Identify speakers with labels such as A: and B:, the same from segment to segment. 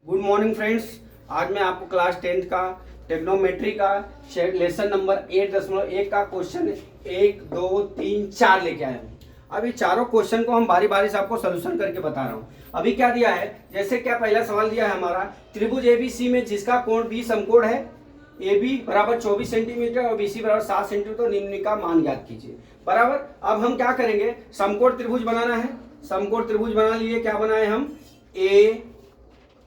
A: Good morning friends. आज मैं आपको क्लास 10th का टेक्नोमेट्री का लेसन नंबर 8.1 का क्वेश्चन 1, 2, 3, 4 लेके आया हूँ। अब ये चारों क्वेश्चन को हम बारी बारी से आपको सोल्यूशन करके बता रहा हूँ। अभी क्या दिया है, जैसे क्या पहला सवाल दिया है हमारा, त्रिभुज एबीसी में जिसका कोण बी समकोण है, ए बी बराबर 24 सेंटीमीटर और बी सी बराबर 7 सेंटीमीटर, तो निम्न का मान ज्ञात कीजिए। बराबर। अब हम क्या करेंगे, समकोण त्रिभुज बनाना है। समकोण त्रिभुज बना लिए, क्या बनाए हम, ए,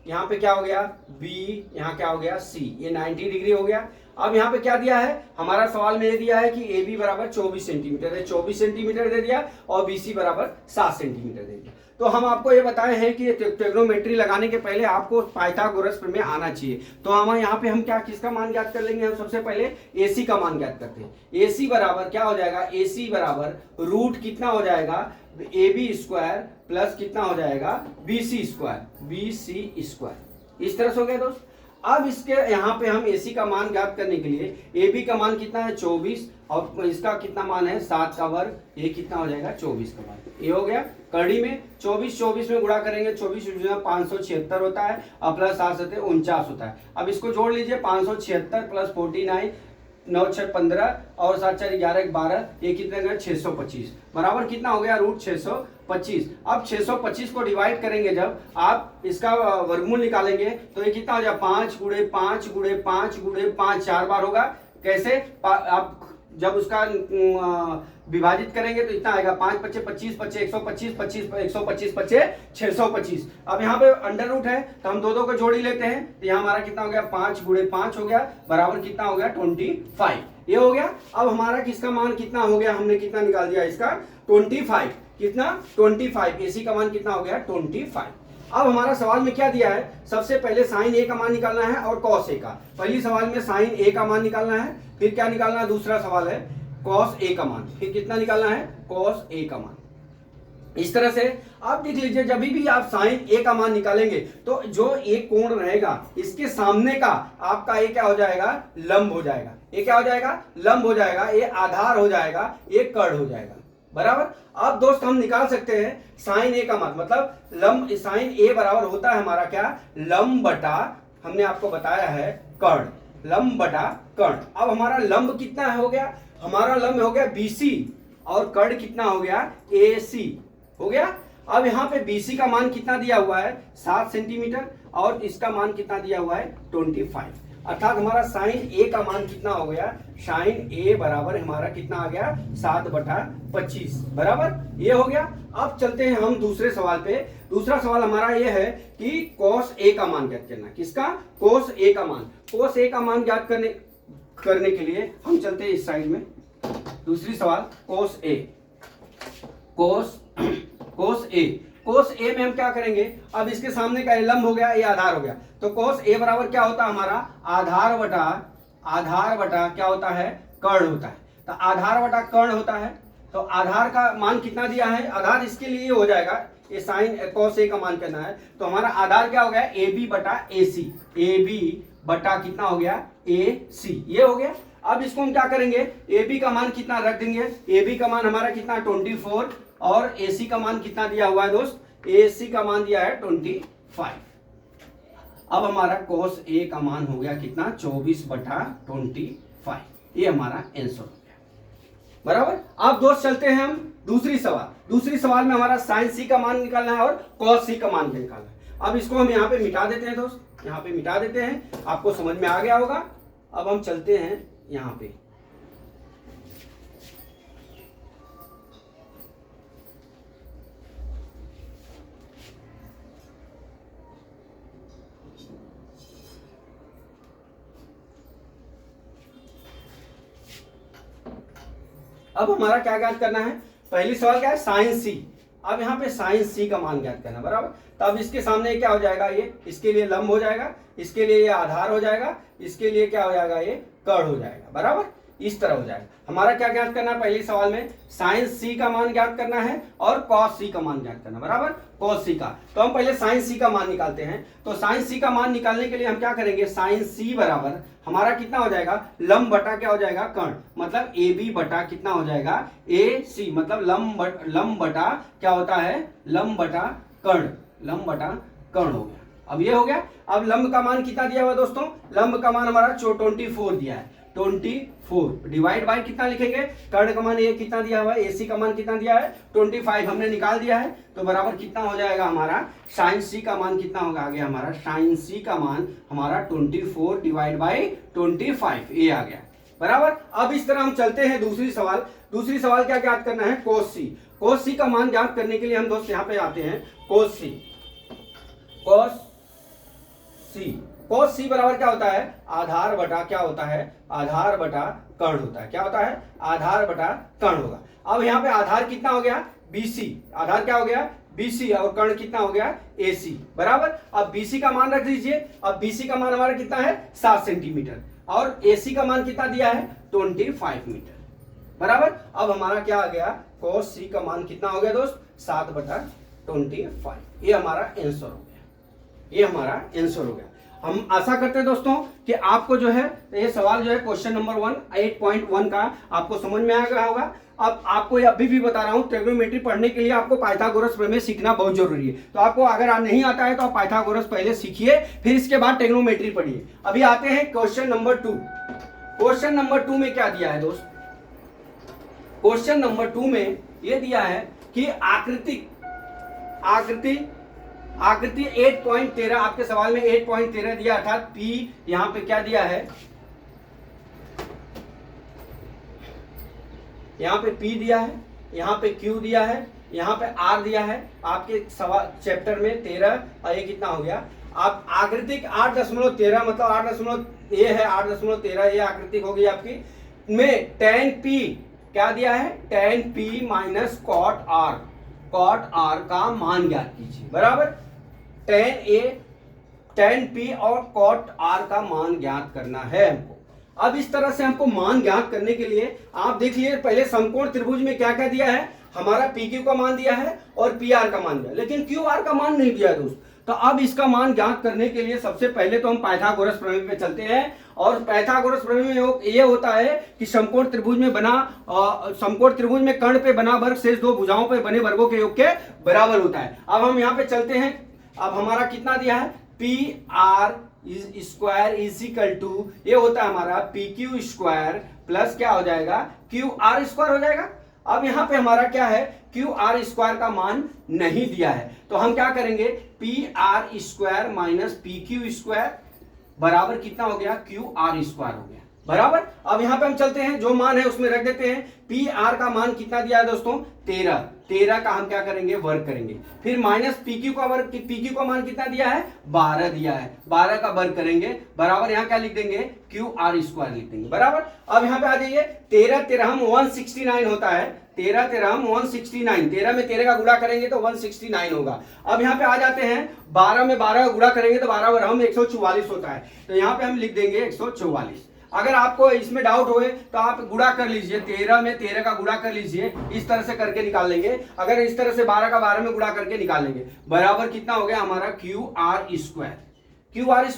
A: यहाँ पे क्या हो गया बी, यहाँ क्या हो गया सी, ये 90 डिग्री हो गया। अब यहाँ पे क्या दिया है, हमारा सवाल में ये दिया है कि ए बी बराबर 24 सेंटीमीटर है, 24 सेंटीमीटर दे दिया, और बी सी बराबर 7 सेंटीमीटर दे दिया। तो हम आपको ये बताए हैं कि ट्रिग्नोमेट्री लगाने के पहले आपको पाइथागोरस प्रमेय आना चाहिए। तो हम यहाँ पे हम क्या किसका मान ज्ञात कर लेंगे, हम सबसे पहले AC का मान ज्ञात करते हैं। AC बराबर क्या हो जाएगा, AC बराबर रूट कितना हो जाएगा, AB स्क्वायर प्लस कितना हो जाएगा, BC स्क्वायर, BC स्क्वायर। इस तरह से हो गया दोस्त। अब इसके यहाँ पे हम AC का मान ज्ञात करने के लिए, AB का मान कितना है 24, और इसका कितना मान है 7 का वर्ग, ये कितना हो जाएगा 24 का वर्ग। ये हो गया कड़ी में 24 में गुणा करेंगे, 24 576 होता है, और प्लस 7 से 49 होता है। अब इसको जोड़ लीजिए, 576 प्लस 49, 9 6 15 और 7 4 11 12, ये कितने का 625 बराबर कितना हो गया, रूट 625। अब 625 को डिवाइड करेंगे, जब आप इसका वर्गमूल निकालेंगे तो ये कितना हो जाएगा, 5 गुणे 5 गुणे 5 गुणे 5, 4 बार होगा। कैसे, आप जब उसका विभाजित करेंगे तो इतना आएगा, 5 पच्चे 25, पच्चे 125, 25 125, पच्चे 625। अब यहाँ पे अंडर रूट है तो हम दो को जोड़ ही लेते हैं, तो यहाँ हमारा कितना हो गया, 5 गुणे 5 हो गया, बराबर कितना हो गया 25, ये हो गया। अब हमारा किसका मान कितना हो गया, हमने कितना निकाल दिया इसका 25, कितना 25, AC का मान कितना हो गया 25। अब हमारा सवाल में क्या दिया है, सबसे पहले साइन ए का मान निकालना है और कॉस ए का। पहली सवाल में साइन ए का मान निकालना है, फिर क्या निकालना है, दूसरा सवाल है कॉस ए का मान, फिर कितना निकालना है, कॉस ए का मान। इस तरह से आप देख लीजिए, जब भी आप साइन ए का मान निकालेंगे तो जो एक कोण रहेगा इसके सामने का आपका ये क्या हो जाएगा, लंब हो जाएगा। ये क्या हो जाएगा, लंब हो जाएगा, ये आधार हो जाएगा, ये कर्ण हो जाएगा। बराबर। अब दोस्त हम निकाल सकते हैं साइन ए का मान, मतलब लंब, साइन ए बराबर होता है हमारा क्या, लंब बटा, हमने आपको बताया है कर्ण, लंब बटा कर्ण। अब हमारा लंब कितना हो गया, हमारा लंब हो गया BC, और कर्ण कितना हो गया AC हो गया। अब यहाँ पे BC का मान कितना दिया हुआ है 7 सेंटीमीटर, और इसका मान कितना दिया हुआ है 25, अर्थात हमारा साइन ए का मान कितना हो गया, साइन ए बराबर हमारा कितना आ गया 7/25, बराबर ये हो गया। अब चलते हैं हम दूसरे सवाल पे। दूसरा सवाल हमारा ये है कि कॉस ए का मान ज्ञात करना, किसका, कॉस ए का मान। कॉस ए का मान ज्ञात करने के लिए हम चलते हैं इस साइड में। दूसरी सवाल कॉस ए, कोस ए में हम क्या करेंगे, अब इसके सामने का लंब हो गया, ये आधार हो गया, तो कोस ए बराबर क्या होता है हमारा, आधार बटा क्या होता है, कर्ण होता है। तो आधार बटा कर्ण होता है, तो आधार का मान कितना दिया है, आधार इसके लिए हो जाएगा, ये साइन कोस ए का मान करना है, तो हमारा आधार क्या हो गया, AB बटा AC, AB बटा कितना हो गया AC, ये हो गया। अब इसको हम क्या करेंगे, AB का मान कितना रख देंगे, AB का मान हमारा कितना 24, और AC का मान कितना दिया हुआ है दोस्त, AC का मान दिया है 25। अब हमारा cos A का मान हो गया कितना 24/25, ये हमारा आंसर हो गया। बराबर। अब दोस्त चलते हैं हम दूसरी सवाल में हमारा sin C का मान निकालना है और cos C का मान निकालना है। अब इसको हम यहाँ पे मिटा देते हैं दोस्त, यहाँ पे मिटा देते हैं, आपको समझ में आ गया होगा। अब हम चलते हैं यहाँ पे, अब हमारा क्या ज्ञात करना है, पहली सवाल क्या है, साइन सी। अब यहाँ पे साइन सी का मान ज्ञात करना, बराबर। तो अब इसके सामने क्या हो जाएगा, ये इसके लिए लंब हो जाएगा, इसके लिए ये आधार हो जाएगा, इसके लिए क्या हो जाएगा, ये कर्ण हो जाएगा, बराबर इस तरह हो जाएगा। हमारा क्या ज्ञात करना है, पहली सवाल में साइन सी का मान ज्ञात करना है और कॉस सी का मान ज्ञात करना, बराबर कॉस सी का। तो हम पहले साइन सी का मान निकालते हैं। तो साइन सी का मान निकालने के लिए हम क्या करेंगे, साइन सी बराबर हमारा कितना हो जाएगा, लंब बटा क्या हो जाएगा, कर्ण, मतलब AB बटा कितना हो जाएगा AC, मतलब लंब बटा क्या होता है, लंब बटा कर्ण हो गया। अब ये हो गया। अब लंब का मान कितना दिया हुआ दोस्तों, लंब का मान हमारा 24 दिया है, 24 डिवाइड बाय कितना लिखेंगे, कर्ण का मान ये कितना दिया हुआ है, AC का मान कितना दिया है 25 हमने निकाल दिया है, तो बराबर कितना हो जाएगा हमारा साइन C का मान कितना होगा, आ गया हमारा साइन C का मान हमारा 24 डिवाइड बाय 25 ये आ गया बराबर। अब इस तरह हम चलते हैं दूसरी सवाल क्या ज्ञात करना है, cos C। cos C का मान ज्ञात करने के लिए हम दोस्त यहाँ पे आते हैं, cos C बराबर क्या होता है, आधार बटा क्या होता है, आधार बटा कर्ण होता है, क्या होता है, आधार बटा कर्ण होगा। अब यहाँ पे आधार कितना हो गया BC, आधार क्या हो गया BC और कर्ण कितना हो गया AC बराबर। अब BC का मान रख दीजिए, अब BC का मान हमारा कितना है 7 सेंटीमीटर और AC का मान कितना दिया है 25 मीटर बराबर। अब हमारा क्या आ गया, cos C का मान कितना हो गया दोस्त 7/25, ये हमारा आंसर हो गया, ये हमारा आंसर हो गया। हम आशा करते हैं दोस्तों कि आपको जो है ये सवाल जो है क्वेश्चन नंबर 8.1 का आपको समझ में आ गया होगा। अब आपको अभी भी बता रहा हूं, ट्रिग्नोमेट्री पढ़ने के लिए आपको पाइथागोरस प्रमेय सीखना बहुत जरूरी है। तो आपको अगर नहीं आता है तो आप पाइथागोरस पहले सीखिए, फिर इसके बाद ट्रिग्नोमेट्री पढ़िए। अभी आते हैं क्वेश्चन नंबर 2। क्वेश्चन नंबर 2 में क्या दिया है दोस्त, क्वेश्चन नंबर 2 में यह दिया है कि आकृति 8.13, आपके सवाल में 8.13 दिया, अर्थात P यहां पे क्या दिया है, यहां पे P दिया है, यहां पे Q दिया है, यहां पे R दिया है आपके सवाल चैप्टर में 13 और ये कितना हो गया। आप आकृतिक 8.13 मतलब 8 ये है 8.13 ये आकृतिक होगी आपकी में tan P क्या दिया है, tan P minus cot R का मान ज्ञात कीजिए बराबर। tan P और cot R का मान ज्ञात करना है हमको। अब इस तरह से हमको मान ज्ञात करने के लिए आप देख लिए पहले समकोण त्रिभुज में क्या क्या दिया है, हमारा PQ का मान दिया है और PR का मान दिया, लेकिन QR का मान नहीं दिया दोस्त। तो अब इसका मान ज्ञात करने के लिए सबसे पहले तो हम पाइथागोरस प्रमेय पे चलते हैं, और पाइथागोरस प्रमेय में ये होता है कि समकोण त्रिभुज में कर्ण पे बना वर्ग शेष दो भुजाओं पे बने वर्गों के योग के बराबर होता है। अब हम यहाँ पे चलते हैं, अब हमारा कितना दिया है PR square is equal to ये होता है हमारा PQ स्क्वायर प्लस क्या हो जाएगा QR स्क्वायर हो जाएगा। अब यहां पे हमारा क्या है QR स्क्वायर का मान नहीं दिया है, तो हम क्या करेंगे PR square minus PQ square बराबर कितना हो गया QR स्क्वायर हो गया बराबर। अब यहां पे हम चलते हैं, जो मान है उसमें रख देते हैं। PR का मान कितना दिया है दोस्तों 13 का हम क्या करेंगे वर्ग करेंगे, फिर माइनस PQ का वर्ग, PQ का मान कितना दिया है 12 दिया है, 12 का वर्ग करेंगे बराबर, यहाँ क्या लिख देंगे QR स्क्वायर लिख देंगे बराबर। अब यहाँ पे आ जाइए 13 169 होता है, 13 169, 13 में 13 का गुणा करेंगे तो 169 होगा। अब यहाँ पे आ जाते हैं 12 में 12 का गुणा करेंगे तो 12 बराबर 144 होता है, तो यहाँ पे हम लिख देंगे 144। अगर आपको इसमें डाउट होए तो आप गुणा कर लीजिए, 13 में 13 का गुणा कर लीजिए, इस तरह से करके निकाल लेंगे। अगर इस तरह से 12 का 12 में गुणा करके निकाल लेंगे बराबर कितना हो गया हमारा QR स्क्वायर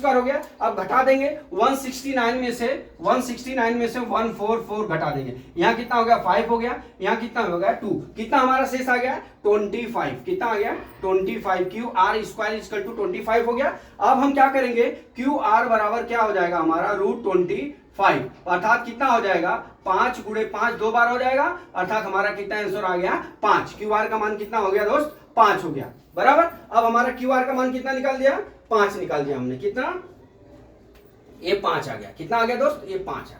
A: हो गया। अब घटा देंगे 169 में से 144 घटा देंगे, यहाँ कितना हो गया 5 हो गया, यहाँ कितना हो गया 2, कितना हमारा शेष आ गया 25, कितना आ गया 25, QR स्क्वायर इक्वल टू 25 हो गया। अब हम क्या करेंगे QR बराबर क्या हो जाएगा हमारा √25, अर्थात कितना हो जाएगा 5 गुणे 5 2 बार हो जाएगा, अर्थात हमारा कितना आंसर आ गया 5। QR का मान कितना हो गया दोस्त 5 हो गया बराबर। अब हमारा QR का मान कितना निकाल दिया 5 निकाल दिया हमने, कितना ये 5 आ गया, कितना आ गया दोस्त ये 5 आ गया।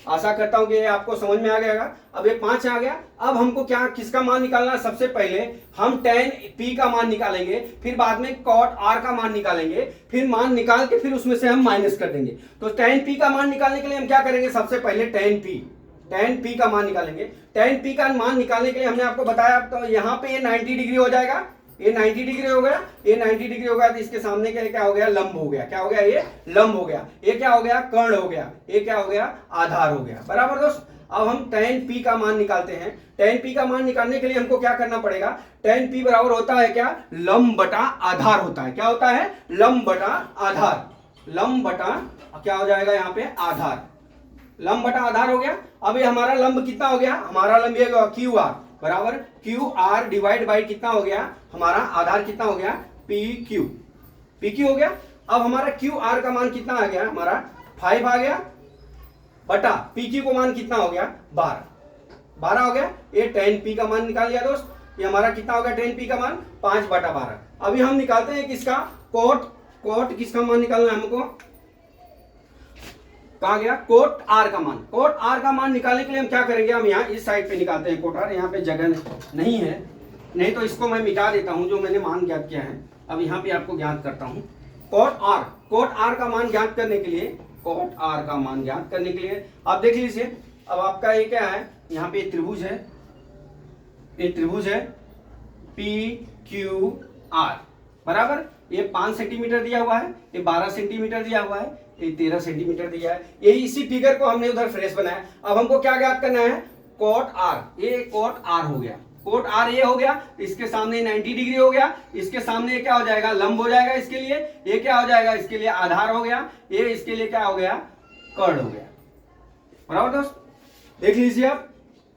A: आशा करता हूं कि ये आपको समझ में आ गया। अब ये 5 आ गया। अब हमको क्या किसका मान निकालना है, सबसे पहले हम tan P का मान निकालेंगे, फिर बाद में cot R का मान निकालेंगे, फिर मान निकाल के फिर उसमें से हम माइनस कर देंगे। तो tan P का मान निकालने के लिए हम क्या करेंगे, सबसे पहले tan P का मान निकालेंगे। tan P का मान निकालने के लिए हमने आपको बताया, तो यहाँ पे ये 90 डिग्री हो जाएगा, ये 90 डिग्री हो गया, ये 90 डिग्री हो गया, तो इसके सामने क्या हो गया लंब हो गया, क्या हो गया ये लंब हो गया, ये क्या हो गया कर्ण हो गया, ये क्या हो गया आधार हो गया बराबर दोस्त। अब हम tan P का मान निकालते हैं। tan P का मान निकालने के लिए हमको क्या करना पड़ेगा, tan P बराबर होता है क्या लंब बटा आधार होता है, क्या होता है लंब बटा आधार, लंब बटा क्या हो जाएगा यहाँ पे आधार, लंब बटा आधार हो गया। अब ये हमारा लंब कितना हो गया, हमारा लंब ये QR बराबर QR डिवाइड बाई कितना हो गया हमारा आधार कितना हो गया PQ, पी क्यू हो गया। अब हमारा क्यू आर का मान कितना आ गया, हमारा 5 आ गया बटा पी क्यू का मान कितना हो गया 12 हो गया। ये 10 पी का मान निकाल लिया दोस्त, ये हमारा कितना हो गया 10 पी का मान 5 बटा 12। अभी हम निकालते हैं किसका कोट किसका मान निकालना है हमको, कहा गया कोट आर का मान। कोट आर का मान निकालने के लिए हम क्या करेंगे, हम यहाँ इस साइड पे निकालते हैं कोट आर, यहाँ पे जगह नहीं है, नहीं तो इसको मैं मिटा देता हूँ जो मैंने मान ज्ञात किया है। अब यहाँ पे आपको ज्ञात करता हूँ कोट आर का मान ज्ञात करने के लिए, कोट आर का मान ज्ञात करने के लिए आप देख लीजिए। अब आपका ये क्या है, यहाँ पे त्रिभुज है, ये त्रिभुज है पी क्यू आर बराबर, ये 5 सेंटीमीटर दिया हुआ है, ये 12 सेंटीमीटर दिया हुआ है, ये 13 सेंटीमीटर दिया है। ये इसी फिगर को हमने उधर फ्रेश बनाया। अब हमको क्या ज्ञात करना है, कोट आर, ये कोट आर हो गया, कोट आर ये हो गया, इसके सामने 90 डिग्री हो गया, इसके सामने क्या हो जाएगा लंब हो जाएगा, इसके लिए ये क्या हो जाएगा, इसके लिए आधार हो गया, ये इसके लिए क्या हो गया कर्ण हो गया बराबर दोस्त। देख लीजिए आप,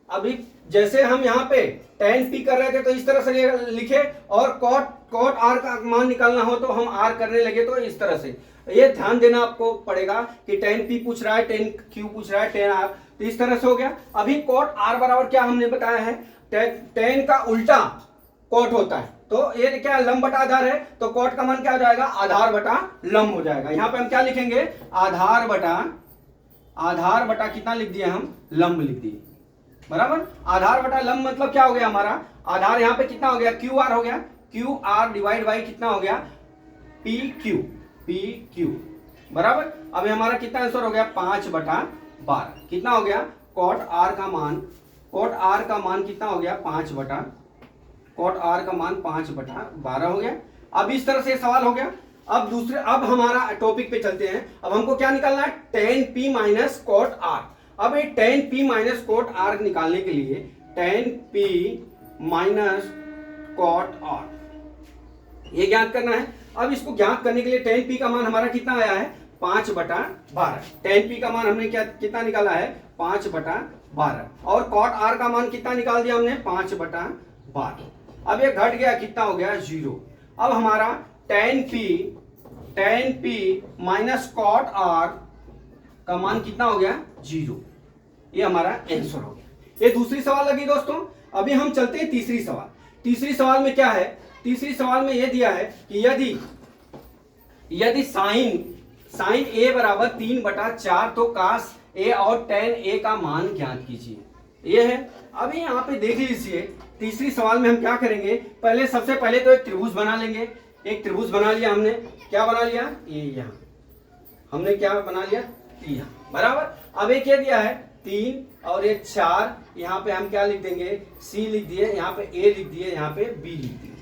A: अभी जैसे हम यहाँ पे tan p कर रहे थे तो इस तरह से लिखे, और कोट आर का मान निकालना हो तो हम आर करने लगे तो इस तरह से। ये ध्यान देना आपको पड़ेगा कि tan p पूछ रहा है, tan q पूछ रहा है, tan r, तो इस तरह से हो गया। अभी कोट आर बराबर क्या हमने बताया है, tan का उल्टा कोट होता है, तो ये क्या लंब बटा आधार है, तो कोट का मान क्या हो जाएगा आधार बटा लंब हो जाएगा। यहाँ पे हम क्या लिखेंगे, आधार बटा कितना लिख दिए हम, लंब लिख दिए बराबर। आधार बटा लंब मतलब क्या हो गया, हमारा आधार यहाँ पे कितना हो गया क्यू आर हो गया, क्यू आर डिवाइड बाई कितना हो गया पी क्यू बराबर। अभी हमारा कितना आंसर हो गया 5 बटा 12, कितना हो गया कोट आर का मान कितना हो गया 5 बटा 12 हो गया। अब इस तरह से सवाल हो गया। अब हमारा टॉपिक पे चलते हैं। अब हमको क्या निकालना है, tan p minus cot R. अब ये tan p minus cot R निकालने के लिए tan p minus cot R ये ज्ञात करना है। अब इसको ज्ञात करने के लिए tan p का मान हमारा कितना आया है 5 बटा 12। tan p का मान हमने कितना निकाला है 5 बटा 12, और कोट आर का मान कितना निकाल दिया हमने 5 बटा 12। अब ये घट गया, कितना हो गया 0। अब हमारा tan p minus cot R का मान कितना हो गया 0, ये हमारा आंसर हो गया। ये दूसरी सवाल लगी दोस्तों। अभी हम चलते हैं तीसरी सवाल। तीसरी सवाल में क्या है, तीसरी सवाल में ये दिया है कि यदि साइन ए बराबर 3 बटा 4 तो कास ए और tan ए का मान ज्ञात कीजिए, ये है। अभी यहाँ पे देख लीजिए तीसरी सवाल में हम क्या करेंगे, सबसे पहले तो एक त्रिभुज बना लेंगे। एक त्रिभुज बना लिया हमने, क्या बना लिया, ये यहाँ हमने क्या बना लिया यहाँ बराबर। अब एक क्या दिया है 3 और एक 4, यहाँ पे हम क्या लिख देंगे C लिख दिए, यहाँ पे A लिख दिए, यहाँ पे B लिख दिए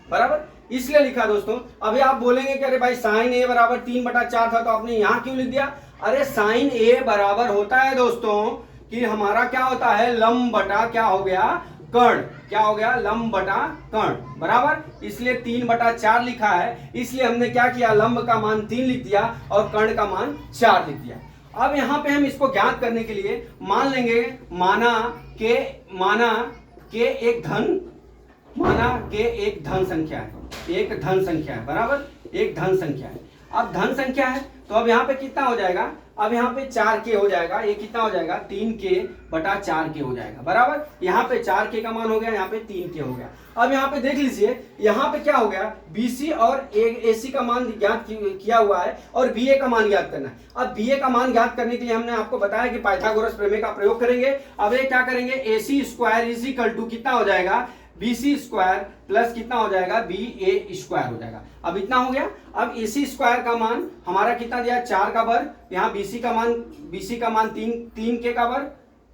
A: बराबर। इसलिए लिखा दोस्तों। अभी आप बोलेंगे कि अरे भाई साइन A बराबर 3 बटा 4 था तो आपने यहाँ क्यों लिख दिया। अरे साइन A बराबर होता है दोस्तों कि हमारा क्या होता है लंब बटा क्या हो गया कर्ण, क्या हो गया लंब बटा कर्ण बराबर। इसलिए 3 बटा 4 लिखा है, इसलिए हमने क्या किया लंब का मान 3 लिख दिया और कर्ण का मान 4 लिख दिया। अब यहाँ पे हम इसको ज्ञात करने के लिए मान लेंगे, माना के एक धन संख्या है बराबर, एक धन संख्या है। अब धन संख्या है तो अब यहाँ पे कितना हो जाएगा, अब यहाँ पे 4k हो जाएगा, ये कितना हो जाएगा 3k बटा 4k हो जाएगा बराबर। यहाँ पे 4k का मान हो गया, यहाँ पे 3k हो गया। अब यहाँ पे देख लीजिए, यहाँ पे क्या हो गया BC और AC का मान ज्ञात किया हुआ है और BA का मान ज्ञात करना है। अब BA का मान ज्ञात करने के लिए हमने आपको बताया कि पाइथागोरस प्रमेय का प्रयोग करेंगे। अब ये क्या करेंगे, AC square is equal to कितना हो जाएगा BC स्क्वायर प्लस कितना हो जाएगा BA स्क्वायर हो जाएगा। अब इतना हो गया। अब AC स्क्वायर का मान हमारा कितना दिया 4 का वर्ग, यहाँ BC का मान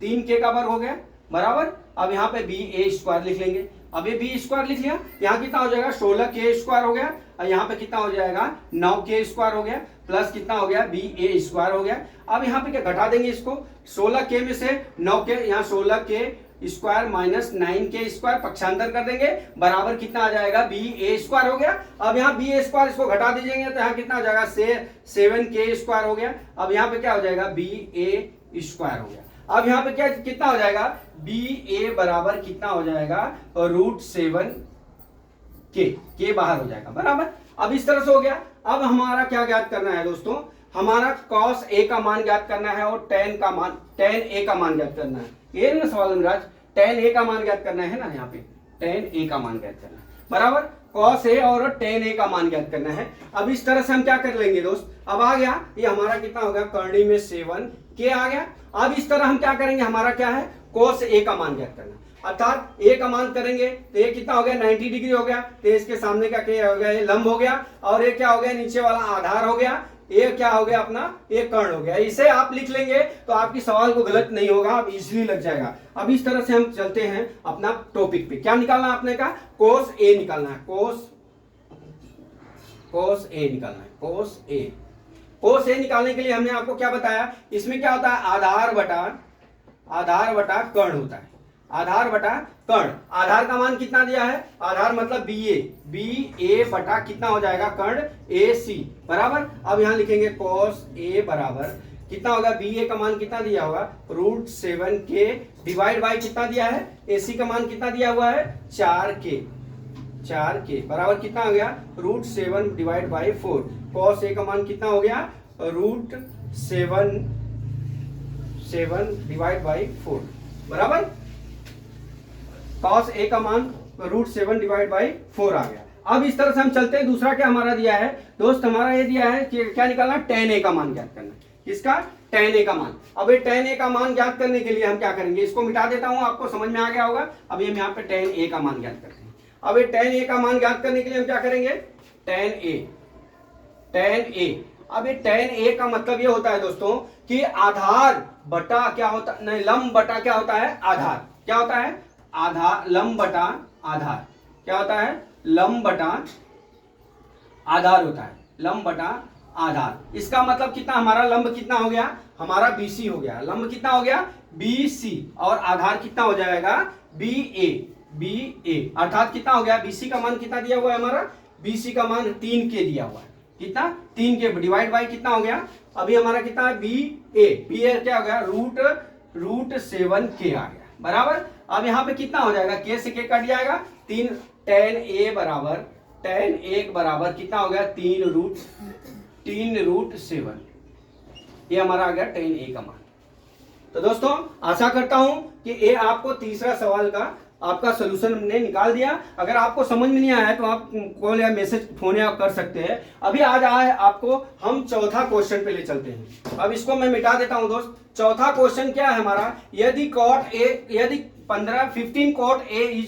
A: 3k का वर्ग हो गया बराबर। अब यहाँ पे BA स्क्वायर लिख लेंगे। अब ये B स्क्वायर लिख लिया, यहाँ कितना हो जाएगा 16k स्क्वायर हो गया, और यहाँ पे कितना हो जाएगा 9k स्क्वायर हो गया, प्लस कितना हो गया BA स्क्वायर हो गया। अब यहाँ पे क्या घटा देंगे इसको, 16k में से 9k, यहाँ 16k square minus 9k square पक्षांतर कर देंगे, बराबर कितना आ जाएगा BA स्क्वायर हो गया। अब यहाँ BA स्क्वायर इसको घटा दीजिएंगे तो यहाँ कितना हो जाएगा 7k स्क्वायर हो गया। अब यहाँ पे क्या हो जाएगा BA स्क्वायर हो गया। अब यहाँ पे क्या कितना हो जाएगा BA बराबर कितना हो जाएगा √7k, के बाहर हो जाएगा बराबर। अब इस तरह से हो गया। अब हमारा क्या ज्ञात करना है दोस्तों, हमारा cos A का मान ज्ञात करना है और tan A का मान ज्ञात करना है। ये ना सवाल में राज, tan A का मान ज्ञात करना है ना, यहाँ पे tan A का मान ज्ञात करना है, बराबर cos A और tan A का मान ज्ञात करना है। अब इस तरह से हम क्या कर लेंगे दोस्त, अब आ गया ये हमारा कितना हो गया, करनी में 7k आ गया। अब इस तरह हम क्या करेंगे, हमारा क्या है, cos A का मान ज्ञात करना, अर्थात A का मान करेंगे तो ये कितना हो गया, 90 डिग्री हो गया, तो इसके सामने का क्या हो गया, ये लंब हो गया, और ये क्या हो गया, नीचे वाला आधार हो गया, ये क्या हो गया अपना, ये कर्ण हो गया। इसे आप लिख लेंगे तो आपकी सवाल को गलत नहीं होगा, आप इजीली लग जाएगा। अब इस तरह से हम चलते हैं अपना टॉपिक पे। क्या निकालना है आपने का, cos A निकालना है, cos A निकालना है, cos A निकालने के लिए हमने आपको क्या बताया, इसमें क्या होता है, आधार बटा कर्ण होता है, आधार बटा कर्ण। आधार का मान कितना दिया है, आधार मतलब BA बटा कितना हो जाएगा, कर्ण AC, बराबर। अब यहां लिखेंगे cos A बराबर कितना होगा, BA का मान कितना दिया होगा, √7k डिवाइड बाई कितना दिया है, AC का मान कितना दिया हुआ है, 4k बराबर कितना हो गया, √7 डिवाइड बाई 4। cos A का मान कितना हो गया, √7 डिवाइड बाई 4, बराबर। cos A का मान √7 डिवाइड बाई 4 आ गया। अब इस तरह से हम चलते हैं, दूसरा क्या हमारा दिया है दोस्त, हमारा ये दिया है कि क्या निकालना, tan A का मान ज्ञात करना। किसका, tan A का मान। अब ये tan A का मान ज्ञात करने के लिए हम क्या करेंगे, इसको मिटा देता हूं, आपको समझ में आ गया होगा। अब ये हम यहाँ पे tan A का मान ज्ञात करते हैं। अब ये tan A का मान ज्ञात करने के लिए हम क्या करेंगे, tan A। अब ये tan A का मतलब ये होता है दोस्तों कि आधार बटा क्या होता, नहीं, लंब बटा क्या होता है, आधार। क्या होता है, आधार, लंब बटा आधार। क्या होता है, लंब बटा आधार होता है, लंब बटा आधार। इसका मतलब कितना, हमारा लंब कितना हो गया, हमारा BC हो गया, लंब कितना हो गया, BC, और आधार कितना हो जाएगा, BA। अर्थात कितना हो गया, BC का मान कितना दिया हुआ है हमारा, BC का मान 3k दिया हुआ है, कितना, 3k डिवाइड बाई कितना हो गया, अभी हमारा कितना है, BA क्या हो गया, √7k आ गया, बराबर। अब यहाँ पे कितना हो जाएगा, k से k कट जाएगा, 3 tan A बराबर कितना हो गया, 3√7, ये हमारा आ गया tan A का मान। तो दोस्तों आशा करता हूं कि ये आपको तीसरा सवाल का आपका सोल्यूशन हमने निकाल दिया। अगर आपको समझ में नहीं आया है तो आप कॉल या मैसेज फोन या कर सकते हैं। अभी आज आए आपको हम चौथा क्वेश्चन पे ले चलते हैं। अब इसको मैं मिटा देता हूं दोस्त। चौथा क्वेश्चन क्या है हमारा, यदि 15 cot A =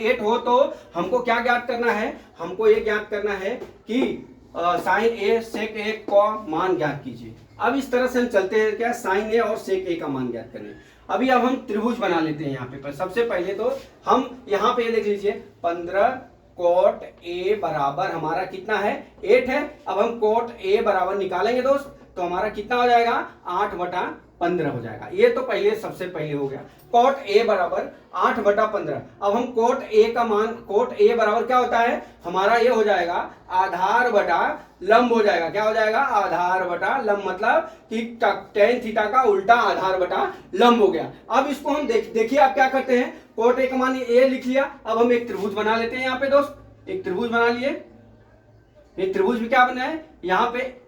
A: 8 हो तो हमको क्या ज्ञात करना है, हमको ये ज्ञात करना है कि sin A sec A का मान ज्ञात कीजिए। अब इस तरह से हम चलते हैं, क्या, sin A और sec A का मान ज्ञात करने। अभी अब हम त्रिभुज बना लेते हैं यहाँ पे। सबसे पहले तो हम यहाँ पे देख लीजिए, 15 cot A बराबर हमारा कितना है, 8 है। अब हम cot A बराबर निकालेंगे दोस्त, तो हमारा कितना हो जाएगा, 8/15 हो जाएगा। ये तो पहले सबसे पहले हो गया, cot A बराबर 8/15। अब हम cot A का मान, cot A बराबर क्या होता है हमारा, ये हो जाएगा आधार बटा लंब हो जाएगा। क्या हो जाएगा, आधार बटा लंब, मतलब कि tan थीटा का उल्टा आधार बटा लंब हो गया। अब इसको हम देखिए आप क्या करते हैं, cot A का मान A लिख लिया। अब हम एक त्रिभुज बना लेते हैं यहाँ पे दोस्त, एक त्रिभुज बना लिए। एक त्रिभुज में क्या बना है, यहाँ पे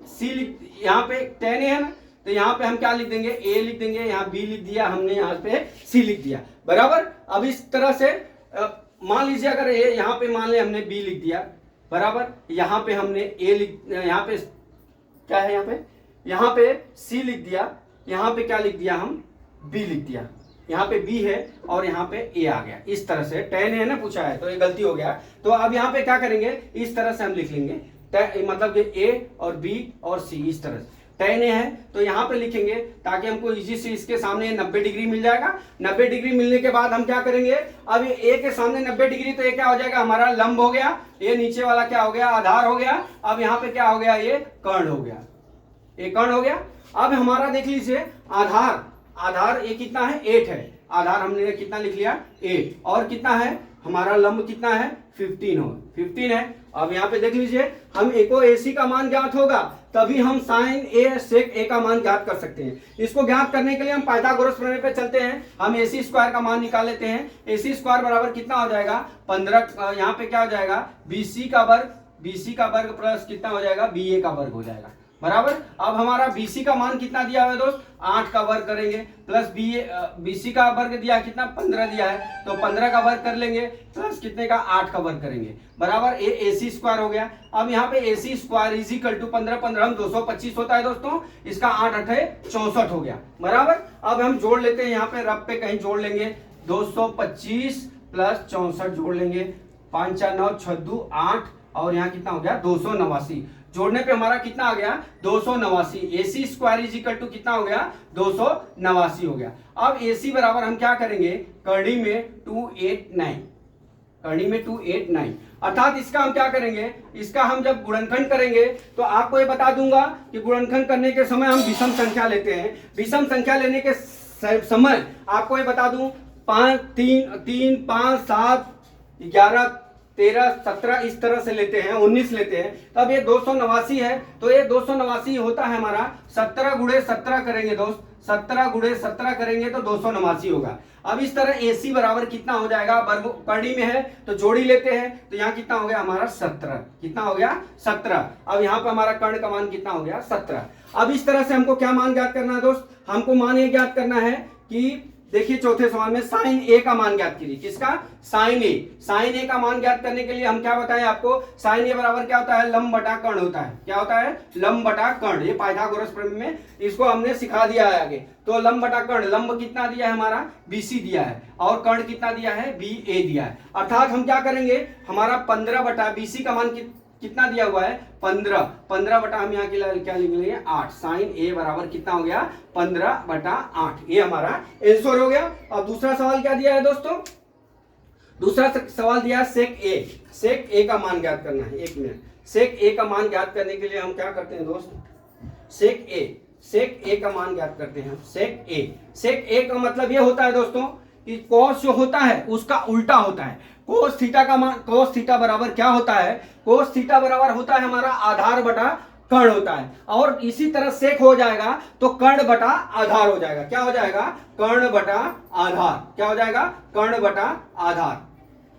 A: यहाँ पे tan A है ना, तो यहाँ पे हम क्या लिख देंगे, A लिख देंगे, यहाँ B लिख दिया हमने, यहाँ पे C लिख दिया, बराबर। अब इस तरह से मान लीजिए अगर यहाँ पे मान ले हमने B लिख दिया, बराबर, यहाँ पे हमने A लिख, यहाँ पे क्या है, यहाँ पे C लिख दिया, यहाँ पे क्या लिख दिया हम, B लिख दिया, यहाँ पे B है और यहाँ पे A आ गया। इस तरह से tan है ना पूछा है, तो ये गलती हो गया। तो अब यहाँ पे क्या करेंगे, इस तरह से हम लिख लेंगे, मतलब कि A और B और C, इस तरह से tan A है तो यहाँ पे लिखेंगे, ताकि हमको इजी से इसके सामने 90 डिग्री मिल जाएगा। 90 डिग्री मिलने के बाद हम क्या करेंगे, अब ये A के सामने 90 डिग्री, तो ये क्या हो जाएगा, हमारा लंब हो गया, ये नीचे वाला क्या हो गया, आधार हो गया। अब यहाँ पे क्या हो गया, ये कर्ण हो गया, ये कर्ण हो गया। अब हमारा देख लीजिए आधार ये कितना है, 8 है, आधार हमने कितना लिख लिया, 8, और कितना है हमारा लंब कितना है, 15 है। अब यहाँ पे देख लीजिए, हम A को AC का मान ज्ञात होगा तभी हम sin A sec A का मान ज्ञात कर सकते हैं। इसको ज्ञात करने के लिए हम पाइथागोरस प्रमेय पे चलते हैं। हम AC स्क्वायर का मान निकाल लेते हैं। AC स्क्वायर बराबर कितना हो जाएगा, 15, यहाँ पे क्या हो जाएगा, BC का वर्ग BC का वर्ग प्लस कितना हो जाएगा, BA का वर्ग हो जाएगा, बराबर। अब हमारा BC का मान कितना दिया हुआ है दोस्त, 8 का वर्ग करेंगे, प्लस BC का वर्ग दिया है कितना, 15 दिया है, तो 15 का वर्ग कर लेंगे, प्लस कितने का, 8 का वर्ग करेंगे, बराबर। AC स्क्वायर हो गया। अब यहाँ पे AC square is equal to 15 15 225 होता है दोस्तों, इसका 8 8 64 हो गया, बराबर। अब हम जोड़ लेते हैं, यहाँ पे रब पे कहीं जोड़ लेंगे, 225 प्लस 64 जोड़ लेंगे, 5 4 9 6 2 8, और यहाँ कितना हो गया, 289। जोड़ने पे हमारा कितना आ गया, 289। AC square is equal to कितना हो गया, 289 हो गया। अब AC बराबर हम क्या करेंगे, करनी में 289, करनी में 289, अर्थात इसका हम क्या करेंगे, इसका हम जब गुणनखंड करेंगे तो आपको ये बता दूंगा कि गुणनखंड करने के समय हम विषम संख्या लेते हैं। विषम संख्या लेने के समय आपको ये बता दूं, 5 3 3 5 7 11 13 17 इस तरह से लेते हैं, 19 लेते हैं, तब ये 289 है, तो ये 289 होता है हमारा 17 गुणे 17 करेंगे दोस्त, 17 गुणे 17 करेंगे तो 289 होगा। अब इस तरह AC बराबर कितना हो जाएगा, वर्ग कड़ी में है तो जोड़ी लेते हैं, तो यहाँ कितना हो गया हमारा 17, कितना हो गया 17। अब यहाँ पे हमारा कर्ण का मान कितना हो गया 17। अब इस तरह से हमको क्या मान ज्ञात करना है दोस्त, हमको मान ये ज्ञात करना है कि देखिए चौथे सवाल में साइन A का मान ज्ञात कीजिए, किसका, साइन A। साइन A का मान ज्ञात करने के लिए हम क्या बताएं आपको, साइन A बराबर क्या होता है, लंब बटा कर्ण होता है, क्या होता है, लंब बटा कर्ण। ये पाइथागोरस प्रमेय में इसको हमने सिखा दिया है आगे। तो लंब बटा कर्ण, लंब कितना दिया है हमारा, BC दिया है, और कर्ण कितना दिया है, BA दिया है। अर्थात हम क्या करेंगे, हमारा 15 बटा BC का मान कितना दिया हुआ है, 15, 15 बटा हम यहाँ के क्या लिख लेंगे 8, साइन A बराबर कितना हो गया, 15 बटा 8, ये हमारा आंसर हो गया। अब दूसरा सवाल क्या दिया है दोस्तों, दूसरा सवाल दिया है सेक A। सेक A का मान ज्ञात करना है, एक मिनट। सेक A का मान ज्ञात करने के लिए हम क्या करते हैं दोस्त, सेक A का मान ज्ञात करते हैं। सेक A का मतलब ये होता है दोस्तों कि कॉस जो होता है उसका उल्टा होता है। कोस थीटा का मान, कोस थीटा बराबर क्या होता है, कोस थीटा बराबर होता है हमारा आधार बटा कर्ण होता है, और इसी तरह सेक हो जाएगा तो कर्ण बटा आधार हो जाएगा। क्या हो जाएगा, कर्ण बटा आधार, क्या हो जाएगा, कर्ण बटा आधार,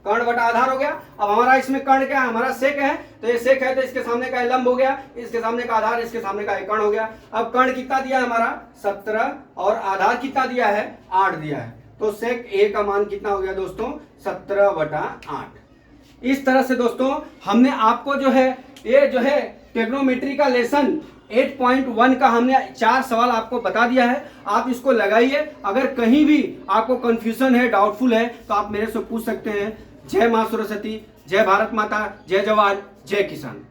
A: कर्ण बटा आधार हो गया। अब हमारा इसमें कर्ण क्या है, हमारा सेक है, तो ये सेक है तो इसके सामने का लंब हो गया, इसके सामने का आधार, इसके सामने का कर्ण हो गया। अब कर्ण कितना दिया है हमारा 17, और आधार कितना दिया है 8 दिया है, तो सेक A का मान कितना हो गया दोस्तों, 17 बटा 8। इस तरह से दोस्तों हमने आपको जो है ये जो है ट्रिग्नोमेट्री का लेसन 8.1 का हमने 4 सवाल आपको बता दिया है। आप इसको लगाइए, अगर कहीं भी आपको कंफ्यूजन है, डाउटफुल है, तो आप मेरे से पूछ सकते हैं। जय मां सरस्वती, जय भारत माता, जय जवान, जय किसान।